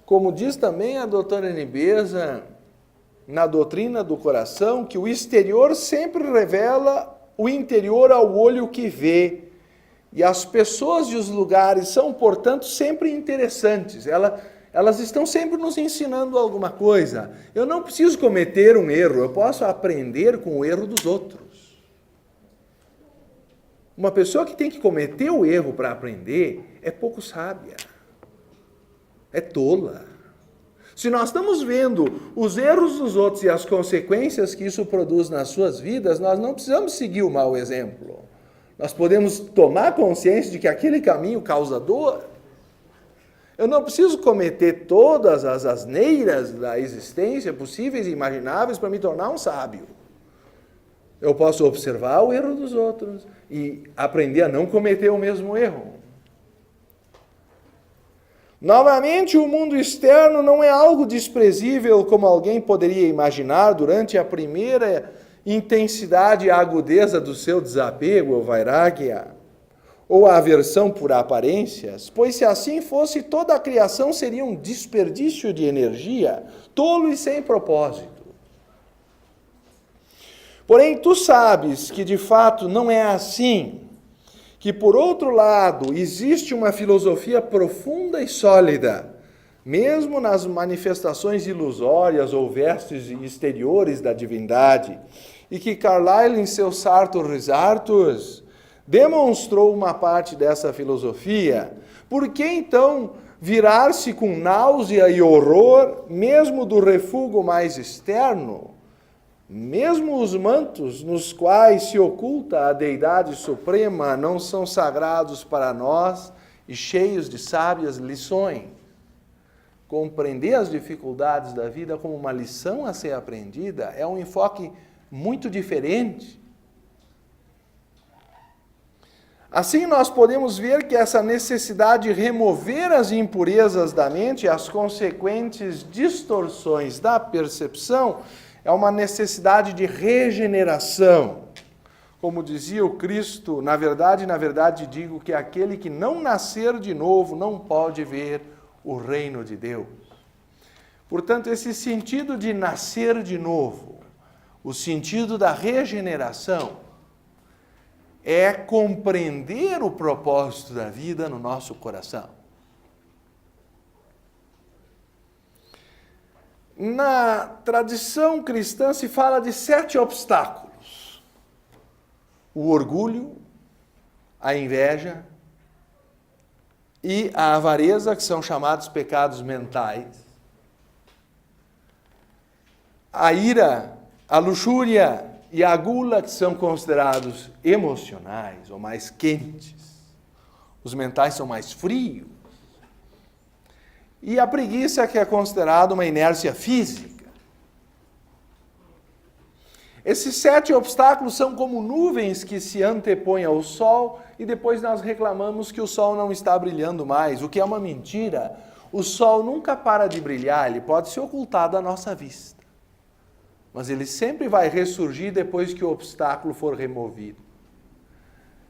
como diz também a doutora Nibeza, na doutrina do coração, que o exterior sempre revela o interior ao olho que vê. E as pessoas e os lugares são, portanto, sempre interessantes. Elas estão sempre nos ensinando alguma coisa. Eu não preciso cometer um erro, eu posso aprender com o erro dos outros. Uma pessoa que tem que cometer o erro para aprender é pouco sábia, é tola. Se nós estamos vendo os erros dos outros e as consequências que isso produz nas suas vidas, nós não precisamos seguir o mau exemplo. Nós podemos tomar consciência de que aquele caminho causa dor. Eu não preciso cometer todas as asneiras da existência possíveis e imagináveis para me tornar um sábio. Eu posso observar o erro dos outros e aprender a não cometer o mesmo erro. Novamente, o mundo externo não é algo desprezível como alguém poderia imaginar durante a primeira intensidade e agudeza do seu desapego, ou vairagya. ou a aversão por aparências, pois se assim fosse, toda a criação seria um desperdício de energia, tolo e sem propósito. Porém, tu sabes que de fato não é assim, que por outro lado existe uma filosofia profunda e sólida, mesmo nas manifestações ilusórias ou vestes exteriores da divindade, e que Carlyle, em seu Sartor Resartus, demonstrou uma parte dessa filosofia. Por que então virar-se com náusea e horror, mesmo do refúgio mais externo? Mesmo os mantos nos quais se oculta a Deidade Suprema não são sagrados para nós e cheios de sábias lições. Compreender as dificuldades da vida como uma lição a ser aprendida é um enfoque muito diferente. Assim, nós podemos ver que essa necessidade de remover as impurezas da mente e as consequentes distorções da percepção é uma necessidade de regeneração. Como dizia o Cristo, na verdade digo que aquele que não nascer de novo não pode ver o reino de Deus. Portanto, esse sentido de nascer de novo, o sentido da regeneração, é compreender o propósito da vida no nosso coração. Na tradição cristã se fala de 7 obstáculos: o orgulho, a inveja e a avareza, que são chamados pecados mentais, a ira, a luxúria e a gula, que são considerados emocionais ou mais quentes. Os mentais são mais frios. E a preguiça, que é considerada uma inércia física. Esses 7 obstáculos são como nuvens que se antepõem ao sol e depois nós reclamamos que o sol não está brilhando mais, o que é uma mentira. O sol nunca para de brilhar, ele pode se ocultar da nossa vista. Mas ele sempre vai ressurgir depois que o obstáculo for removido.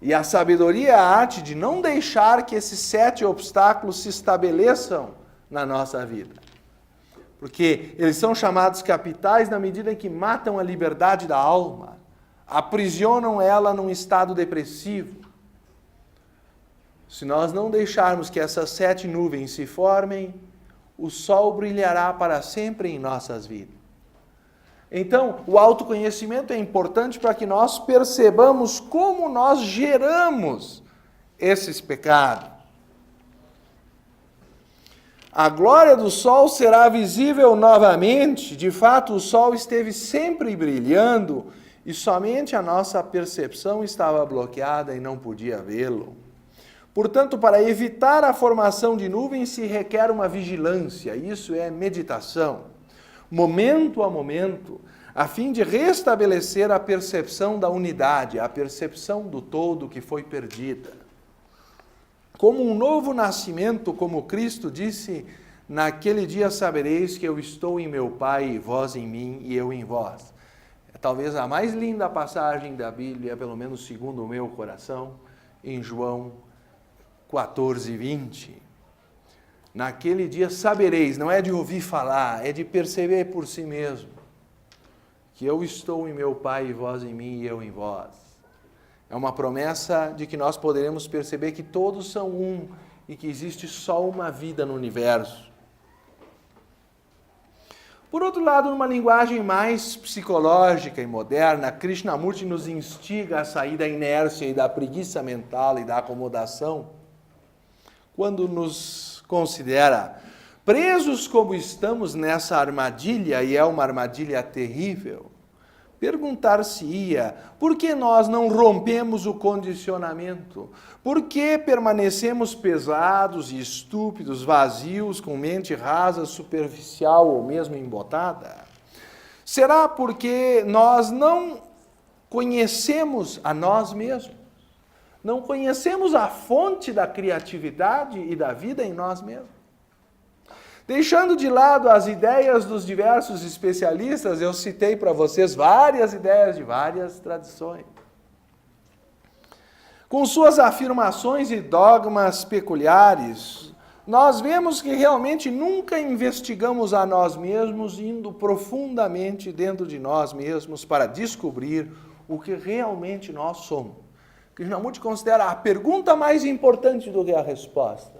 E a sabedoria é a arte de não deixar que esses 7 obstáculos se estabeleçam na nossa vida. Porque eles são chamados capitais na medida em que matam a liberdade da alma, aprisionam ela num estado depressivo. Se nós não deixarmos que essas 7 nuvens se formem, o sol brilhará para sempre em nossas vidas. Então, o autoconhecimento é importante para que nós percebamos como nós geramos esses pecados. A glória do sol será visível novamente. De fato, o sol esteve sempre brilhando e somente a nossa percepção estava bloqueada e não podia vê-lo. Portanto, para evitar a formação de nuvens se requer uma vigilância, isso é meditação. Momento a momento, a fim de restabelecer a percepção da unidade, a percepção do todo que foi perdida. Como um novo nascimento, como Cristo disse, naquele dia sabereis que eu estou em meu Pai, e vós em mim, e eu em vós. É talvez a mais linda passagem da Bíblia, pelo menos segundo o meu coração, em João 14:20. Naquele dia sabereis, não é de ouvir falar, é de perceber por si mesmo, que eu estou em meu Pai e vós em mim e eu em vós. É uma promessa de que nós poderemos perceber que todos são um e que existe só uma vida no universo. Por outro lado, numa linguagem mais psicológica e moderna, Krishnamurti nos instiga a sair da inércia e da preguiça mental e da acomodação, quando nos considera presos como estamos nessa armadilha, e é uma armadilha terrível. Perguntar-se-ia, por que nós não rompemos o condicionamento? Por que permanecemos pesados e estúpidos, vazios, com mente rasa, superficial ou mesmo embotada? Será porque nós não conhecemos a nós mesmos? Não conhecemos a fonte da criatividade e da vida em nós mesmos? Deixando de lado as ideias dos diversos especialistas, eu citei para vocês várias ideias de várias tradições. com suas afirmações e dogmas peculiares, nós vemos que realmente nunca investigamos a nós mesmos, indo profundamente dentro de nós mesmos para descobrir o que realmente nós somos. Krishnamurti considera a pergunta mais importante do que a resposta.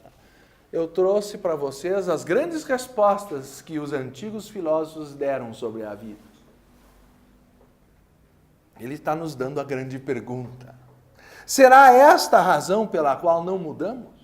Eu trouxe para vocês as grandes respostas que os antigos filósofos deram sobre a vida. Ele está nos dando a grande pergunta. Será esta a razão pela qual não mudamos?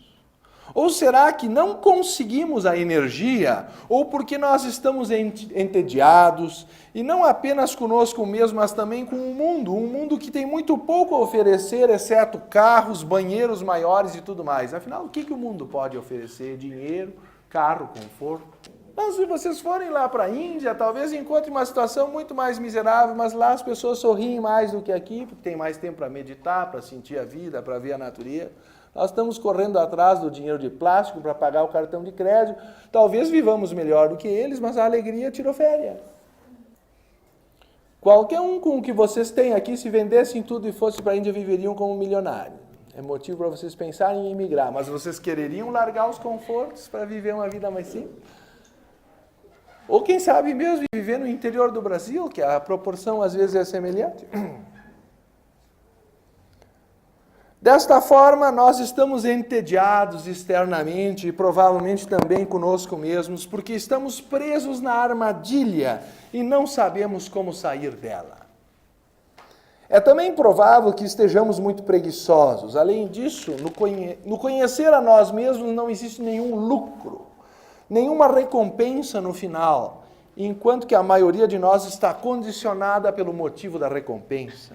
Ou será que não conseguimos a energia, ou porque nós estamos entediados, e não apenas conosco mesmo, mas também com o mundo, um mundo que tem muito pouco a oferecer, exceto carros, banheiros maiores e tudo mais. Afinal, o que o mundo pode oferecer? Dinheiro, carro, conforto. Mas se vocês forem lá para a Índia, talvez encontrem uma situação muito mais miserável, mas lá as pessoas sorriem mais do que aqui, porque tem mais tempo para meditar, para sentir a vida, para ver a natureza. Nós estamos correndo atrás do dinheiro de plástico para pagar o cartão de crédito. Talvez vivamos melhor do que eles, mas a alegria tirou férias. Qualquer um com o que vocês têm aqui, se vendessem tudo e fossem para a Índia, viveriam como milionários. É motivo para vocês pensarem em emigrar, mas vocês quereriam largar os confortos para viver uma vida mais simples? Ou quem sabe mesmo viver no interior do Brasil, que a proporção às vezes é semelhante. Desta forma, nós estamos entediados externamente e provavelmente também conosco mesmos, porque estamos presos na armadilha e não sabemos como sair dela. É também provável que estejamos muito preguiçosos. Além disso, no conhecer a nós mesmos não existe nenhum lucro, nenhuma recompensa no final, enquanto que a maioria de nós está condicionada pelo motivo da recompensa.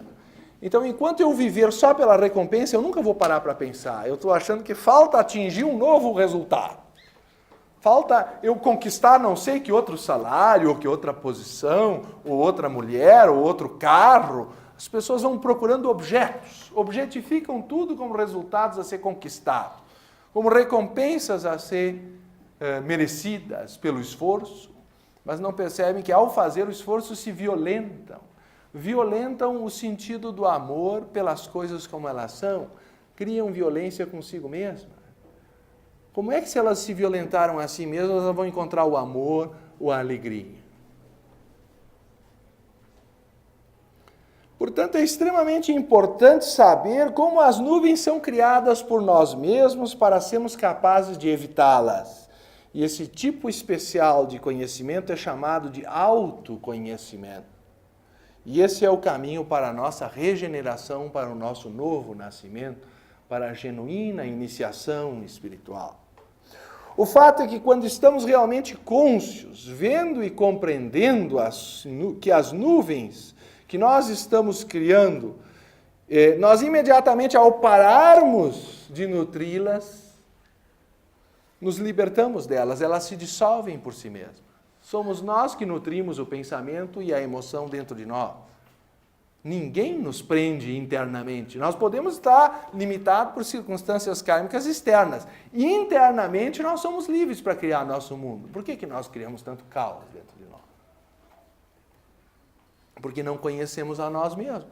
Então, enquanto eu viver só pela recompensa, eu nunca vou parar para pensar. Eu estou achando que falta atingir um novo resultado. Falta eu conquistar não sei que outro salário, ou que outra posição, ou outra mulher, ou outro carro. As pessoas vão procurando objetos, objetificam tudo como resultados a ser conquistados, como recompensas a ser merecidas pelo esforço, mas não percebem que ao fazer o esforço se violentam o sentido do amor pelas coisas como elas são, criam violência consigo mesmas. Como é que se elas se violentaram a si mesmas, elas vão encontrar o amor ou a alegria? Portanto, é extremamente importante saber como as nuvens são criadas por nós mesmos para sermos capazes de evitá-las. E esse tipo especial de conhecimento é chamado de autoconhecimento. E esse é o caminho para a nossa regeneração, para o nosso novo nascimento, para a genuína iniciação espiritual. O fato é que quando estamos realmente cônscios, vendo e compreendendo que as nuvens que nós estamos criando, nós imediatamente, ao pararmos de nutri-las, nos libertamos delas, elas se dissolvem por si mesmas. Somos nós que nutrimos o pensamento e a emoção dentro de nós. Ninguém nos prende internamente. Nós podemos estar limitados por circunstâncias kármicas externas. E internamente nós somos livres para criar nosso mundo. Por que nós criamos tanto caos dentro de nós? Porque não conhecemos a nós mesmos.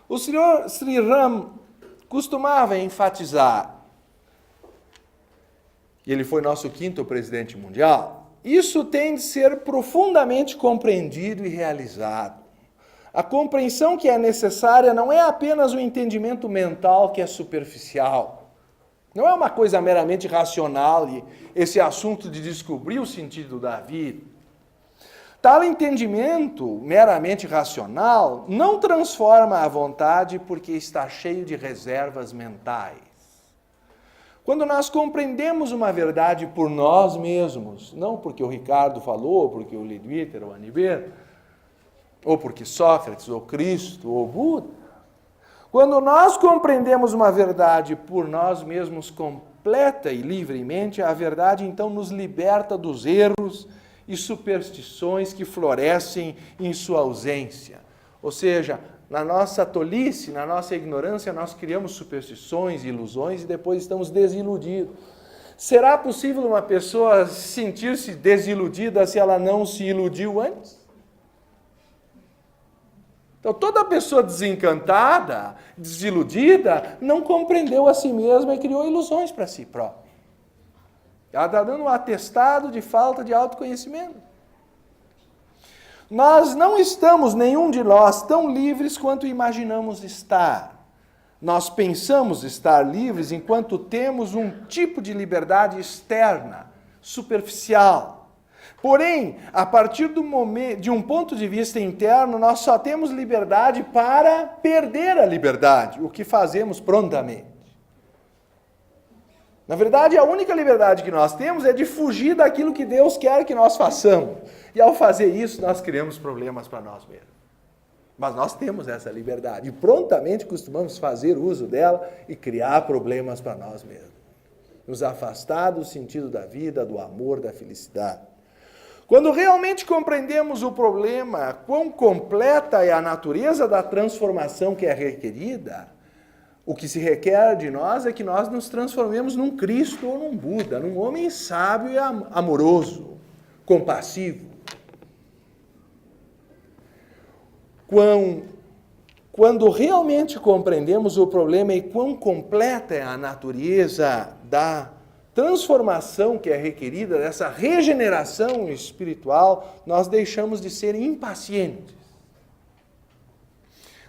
O Sr. Sri Ram costumava enfatizar, e ele foi nosso 5º presidente mundial, isso tem de ser profundamente compreendido e realizado. A compreensão que é necessária não é apenas o entendimento mental que é superficial. Não é uma coisa meramente racional e esse assunto de descobrir o sentido da vida. Tal entendimento meramente racional não transforma a vontade porque está cheio de reservas mentais. Quando nós compreendemos uma verdade por nós mesmos, não porque o Ricardo falou, ou porque o Lidwiter, ou o Aniber, ou porque Sócrates, ou Cristo, ou Buda, quando nós compreendemos uma verdade por nós mesmos completa e livremente, a verdade então nos liberta dos erros e superstições que florescem em sua ausência. Ou seja, na nossa tolice, na nossa ignorância, nós criamos superstições e ilusões e depois estamos desiludidos. Será possível uma pessoa sentir-se desiludida se ela não se iludiu antes? Então, toda pessoa desencantada, desiludida, não compreendeu a si mesma e criou ilusões para si própria. Ela está dando um atestado de falta de autoconhecimento. Nós não estamos, nenhum de nós, tão livres quanto imaginamos estar. Nós pensamos estar livres enquanto temos um tipo de liberdade externa, superficial. Porém, a partir de um ponto de vista interno, nós só temos liberdade para perder a liberdade, o que fazemos prontamente. Na verdade, a única liberdade que nós temos é de fugir daquilo que Deus quer que nós façamos. E ao fazer isso, nós criamos problemas para nós mesmos. Mas nós temos essa liberdade e prontamente costumamos fazer uso dela e criar problemas para nós mesmos. Nos afastar do sentido da vida, do amor, da felicidade. Quando realmente compreendemos o problema, quão completa é a natureza da transformação que é requerida, o que se requer de nós é que nós nos transformemos num Cristo ou num Buda, num homem sábio e amoroso, compassivo. Quando realmente compreendemos o problema e quão completa é a natureza da transformação que é requerida, dessa regeneração espiritual, nós deixamos de ser impacientes.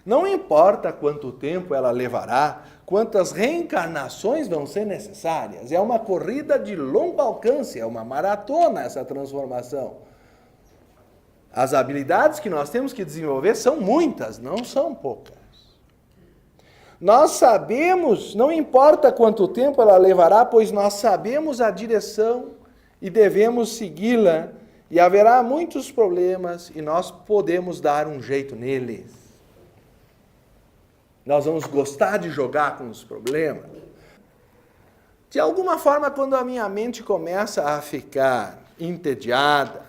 Não importa quanto tempo ela levará, quantas reencarnações vão ser necessárias. É uma corrida de longo alcance, é uma maratona essa transformação. As habilidades que nós temos que desenvolver são muitas, não são poucas. Nós sabemos, não importa quanto tempo ela levará, pois nós sabemos a direção e devemos segui-la, e haverá muitos problemas e nós podemos dar um jeito neles. Nós vamos gostar de jogar com os problemas. De alguma forma, quando a minha mente começa a ficar entediada,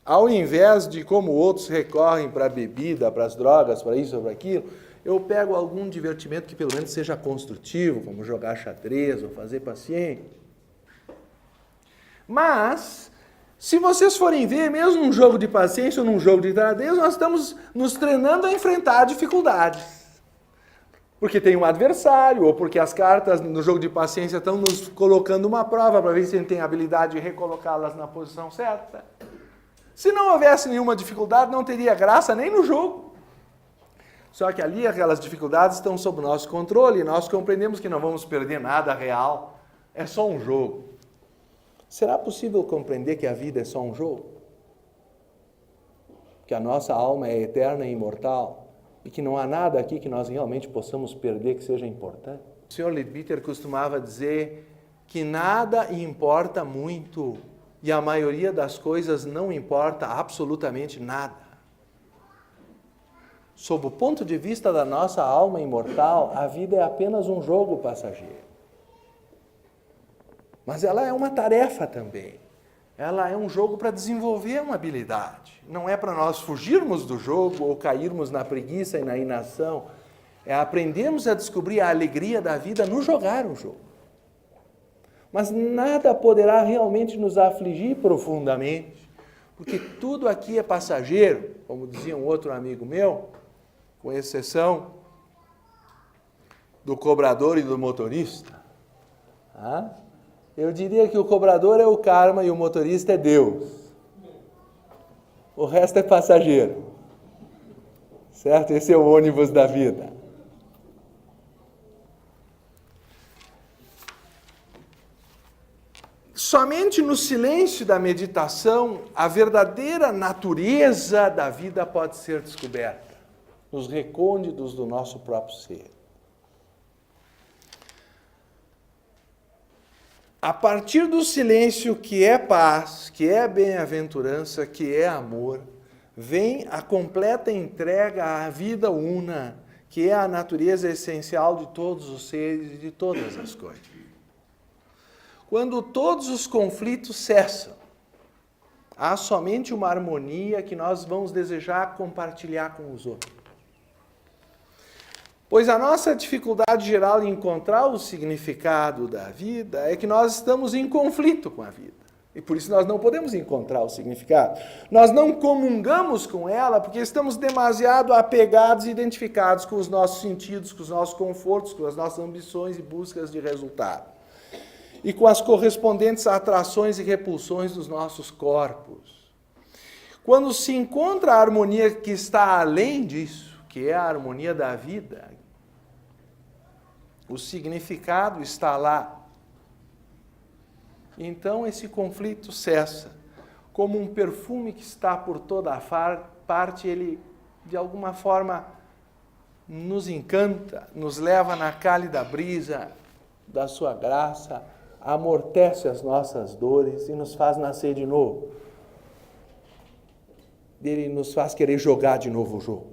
ao invés de como outros recorrem para a bebida, para as drogas, para isso ou para aquilo, eu pego algum divertimento que pelo menos seja construtivo, como jogar xadrez ou fazer paciente. Mas, se vocês forem ver, mesmo num jogo de paciência ou num jogo de xadrez, nós estamos nos treinando a enfrentar dificuldades. Porque tem um adversário, ou porque as cartas no jogo de paciência estão nos colocando uma prova para ver se a gente tem a habilidade de recolocá-las na posição certa. Se não houvesse nenhuma dificuldade, não teria graça nem no jogo. Só que ali aquelas dificuldades estão sob o nosso controle e nós compreendemos que não vamos perder nada real. É só um jogo. Será possível compreender que a vida é só um jogo? Que a nossa alma é eterna e imortal? E que não há nada aqui que nós realmente possamos perder que seja importante? O Sr. Leadbeater costumava dizer que nada importa muito e a maioria das coisas não importa absolutamente nada. Sob o ponto de vista da nossa alma imortal, a vida é apenas um jogo passageiro. Mas ela é uma tarefa também. Ela é um jogo para desenvolver uma habilidade. Não é para nós fugirmos do jogo ou cairmos na preguiça e na inação. É aprendermos a descobrir a alegria da vida no jogar o jogo. Mas nada poderá realmente nos afligir profundamente, porque tudo aqui é passageiro, como dizia um outro amigo meu, com exceção do cobrador e do motorista. Eu diria que o cobrador é o karma e o motorista é Deus. O resto é passageiro. Certo? Esse é o ônibus da vida. Somente no silêncio da meditação, a verdadeira natureza da vida pode ser descoberta, nos recônditos do nosso próprio ser. A partir do silêncio que é paz, que é bem-aventurança, que é amor, vem a completa entrega à vida una, que é a natureza essencial de todos os seres e de todas as coisas. Quando todos os conflitos cessam, há somente uma harmonia que nós vamos desejar compartilhar com os outros. Pois a nossa dificuldade geral em encontrar o significado da vida é que nós estamos em conflito com a vida. E por isso nós não podemos encontrar o significado. Nós não comungamos com ela porque estamos demasiado apegados e identificados com os nossos sentidos, com os nossos confortos, com as nossas ambições e buscas de resultado. E com as correspondentes atrações e repulsões dos nossos corpos. Quando se encontra a harmonia que está além disso, que é a harmonia da vida, o significado está lá. Então esse conflito cessa. Como um perfume que está por toda a parte, ele de alguma forma nos encanta, nos leva na cálida brisa da sua graça, amortece as nossas dores e nos faz nascer de novo. Ele nos faz querer jogar de novo o jogo.